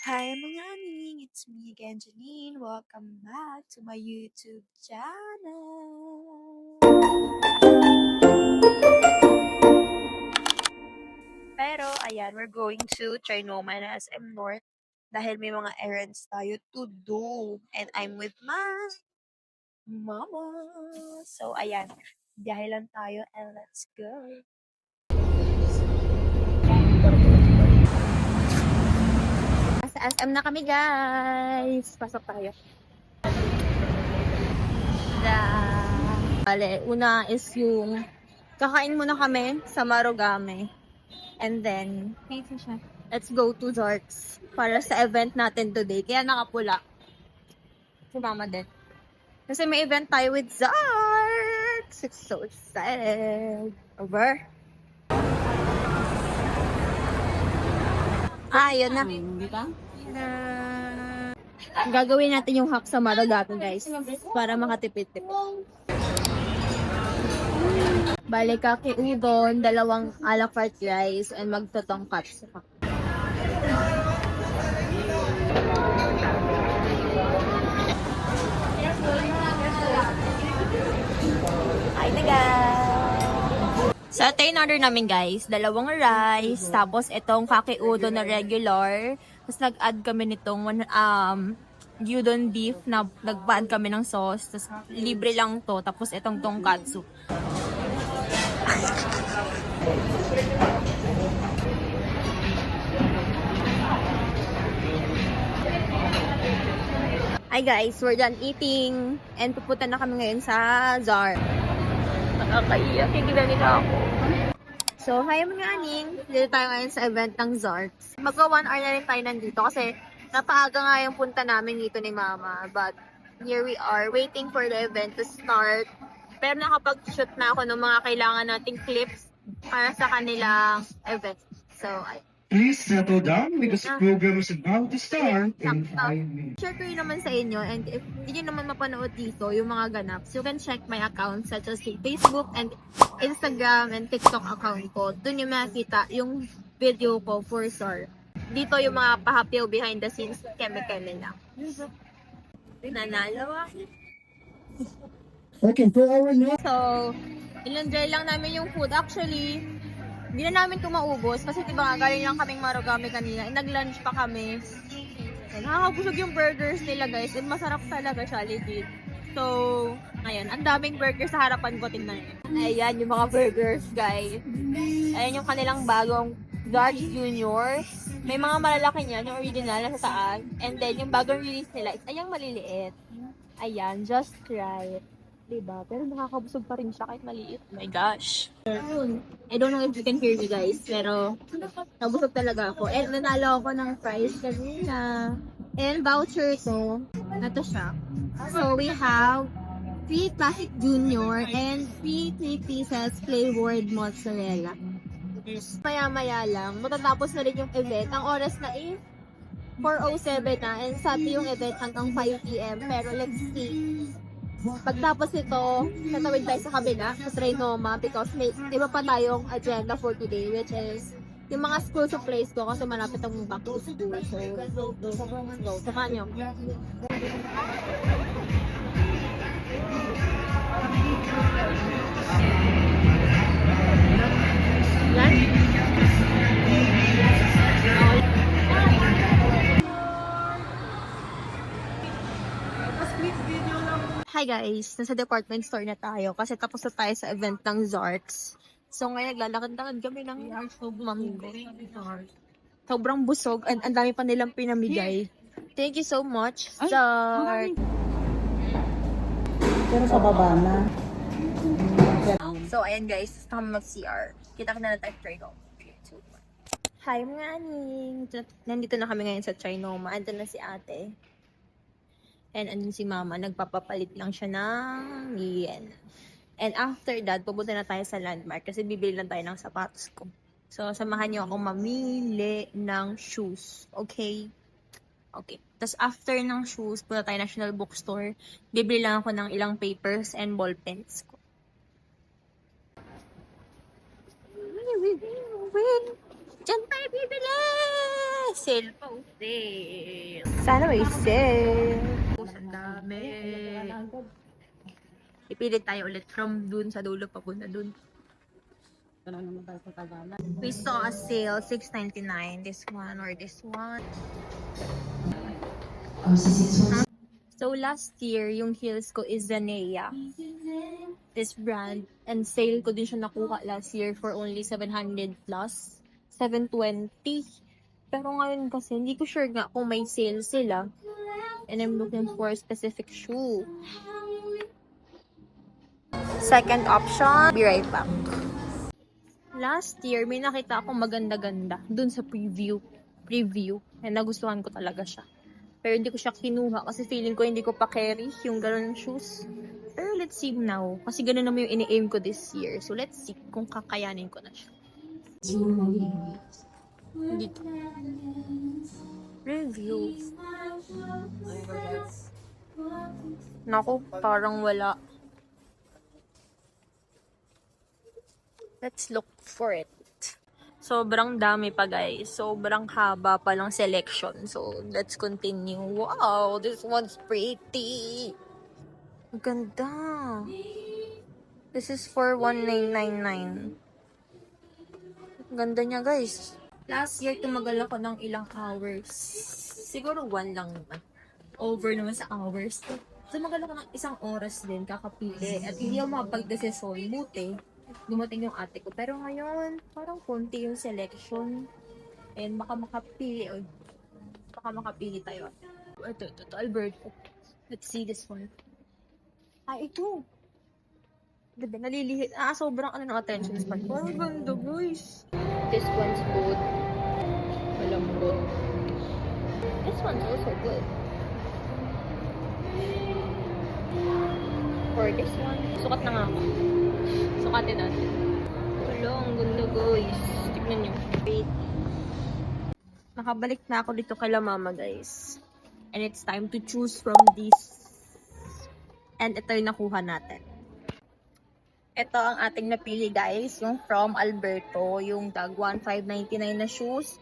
Hi mga aning, it's me again, Janine. Welcome back to my YouTube channel. Pero ayan, we're going to Trinoma and SM North dahil may mga errands tayo to do. And I'm with my mama. So ayan, biyahe lang tayo and let's go. Sa SM na kami guys. Pasok tayo. Bale, una is yung kakain muna kami sa Marugame. And then, let's go to Zorks para sa event natin today. Kaya nakapula. Si Mama din. Kasi may event tayo with Zorks. It's so excited. Over. Yun na. Gagawin natin yung hack sa Marugame, guys. Para makatipid-tipid. Bale, kaki udon, 2 a la carte rice, and magtotong cuts. Hi na guys! So, ito yung order namin guys. 2 rice, tapos itong kaki udon na regular. Tapos nag-add kami nitong udon beef na nag-add kami ng sauce. Tapos libre lang to. Tapos itong tonkatsu. Hi guys, we're done eating and pupunta na kami ngayon sa Zar. Nakakaiyak, kikita nila ako. So, hi mga aning. Dito tayo ngayon sa event ng Zarts. Magka 1 hour na rin tayo nandito kasi napaaga nga yung punta namin dito ni Mama. But here we are, waiting for the event to start. Pero nakapag-shoot na ako ng mga kailangan nating clips para sa kanilang event. So, Please settle down because the program is about to start in 5 minutes. share ko yun naman sa inyo, and if hindi nyo naman mapanood dito yung mga ganaps, you can check my accounts such as Facebook and Instagram and TikTok account ko. Doon nyo makikita yung video ko for sure. Dito yung mga pahapyaw behind the scenes, keme-keme lang. Nanalo ako. Okay, for our next. So, in-enjoy lang namin yung food. Actually, hindi na namin ito maubos kasi diba nga galing lang kaming Marugame kanina. Nag-lunch pa kami. Nakakabusog yung burgers nila guys. And masarap talaga siya, legit. So, ayan. Ang daming burgers sa harapan ko. Tingnan nyo. Ayan yung mga burgers guys. Ayan yung kanilang bagong Dodge Junior. May mga malalaki niyan. Yung original nasa taas. And then yung bagong release nila is ayang maliliit. Ayan. Just try it. Diba? Pero nakakabusog pa rin siya kahit maliit. Oh my gosh. I don't know if you can hear me guys, pero nabusog talaga ako. And nanalo ako ng prize kanina. And voucher to. Ito siya. So we have 3 Classic Junior and 3 pieces flavored mozzarella. Maya-maya lang. Matatapos na rin yung event. Ang oras na is 4:07 na. And sabi yung event hanggang 5 p.m. Pero let's see. Pagtapos nito, tatawid tayo sa kabila, sa Trinoma, because may iba pa tayong agenda for today, which is yung mga school supplies ko kasi malapit ang back to school. So, go. Saka nyo. Yan. Hi guys! Nasa department store na tayo kasi tapos na tayo sa event ng Zarts. So ngayon naglalakad-lakad kami ng Manggo. Sobrang busog and ang dami pa nilang pinamigay. Thank you so much, Zart! Pero sa baba na. So ayan guys, kami mag-CR. Kita na tayo sa Trinoma. Hi mga aning! Nandito na kami ngayon sa Trinoma. Andun na si ate. And andun si mama, nagpapapalit lang siya ng yen. And after that, pupunta na tayo sa landmark kasi bibili lang tayo ng sapatos ko. So, samahan niyo ako mamili ng shoes. Okay? Okay. Tapos after ng shoes, punta tayo National Bookstore. Bibili lang ako ng ilang papers and ball pens ko. Diyan tayo bibili! may sale pa. Sale. Sana may sale. Ang dami. Ipilit tayo ulit from dun sa dulo papunta dun. We saw a sale, $6.99. This one or this one. So last year, yung heels ko is Zanea. This brand. And sale ko din siya nakuha last year for only 700 plus. 720. Pero ngayon kasi, hindi ko sure nga kung may sale sila. And I'm looking for a specific shoe. Second option, be right back. Last year, may nakita akong maganda-ganda dun sa preview. And nagustuhan ko talaga siya. Pero hindi ko siya kinuha kasi feeling ko hindi ko pa carry yung gano'n shoes. Pero let's see now. Kasi gano'n naman yung ini-aim ko this year. So let's see kung kakayanin ko na siya. Dito. Review. Naku, parang wala. Let's look for it. Sobrang dami pa guys. Sobrang haba pa ng selection. So, let's continue. Wow, this one's pretty. Ang ganda. This is for 1999. Ang ganda niya guys. Last year, tumagal ako ng ilang hours. Siguro 1 lang naman. Over naman sa hours. Tumagal ako ng isang oras din kakapili. At hindi ako makapag-desisyon. Buti. Dumating yung ate ko. Pero ngayon, parang konti yung selection. And baka makapili. Baka makapili tayo. Ito, Alberto. Let's see this one. Ito. Ganda, nalilihit. Sobrang ng attention span. Parang ganda, guys. This one's good. Malambot. This one's also good. For this one, sukat na nga ako. Sukatin natin. Wala, ang ganda guys. Tignan nyo. Wait. Nakabalik na ako dito kay La Mama guys. And it's time to choose from this. And ito yung nakuha natin. Ito ang ating napili guys. Yung from Alberto. Yung tag 1,599 na shoes.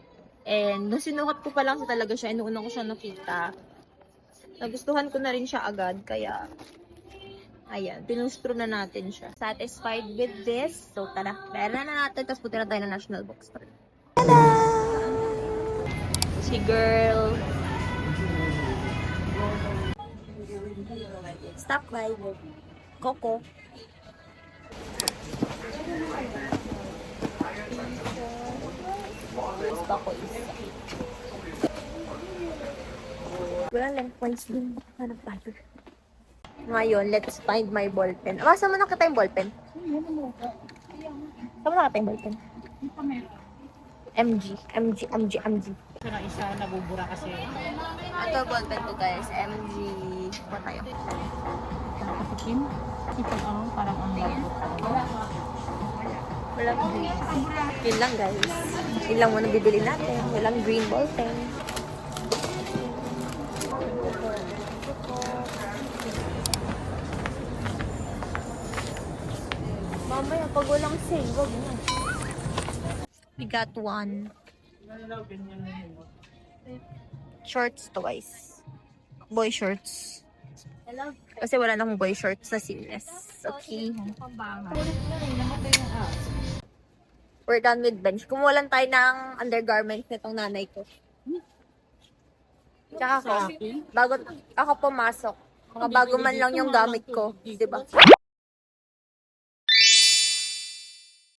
And nung sinukat ko pa lang talaga siya. And una ko siya nakita. Nagustuhan ko na rin siya agad. Kaya ayan, pinustro na natin siya. Satisfied with this. So, tara. Pera na natin. Tapos puti na tayo na National Bookstore. Tada! Si girl. Stop by. Coco. Gusto ko isa. Walang lengthwise din. Hanap tayo. Ngayon, let's find my ballpen. Saan mo nakita yung ballpen? Saan mo nakita yung ballpen? MG. Ito na isa, nabubura kasi. Ito ballpen ko guys. MG. Kuha tayo. Nakasikin. Ito parang ang labot. Walang green. Yun lang guys. Yun lang muna bibili natin. Walang green ballpen. Mamaya, pag walang sale, wag na. We got one. Shorts twice. Boy shorts. Kasi wala nang boy shorts sa series. Okay. We're done with bench. Kumuha lang tayo ng undergarments nitong nanay ko. Tsaka ako, bago ako pumasok, mga bago man lang yung gamit ko. Diba?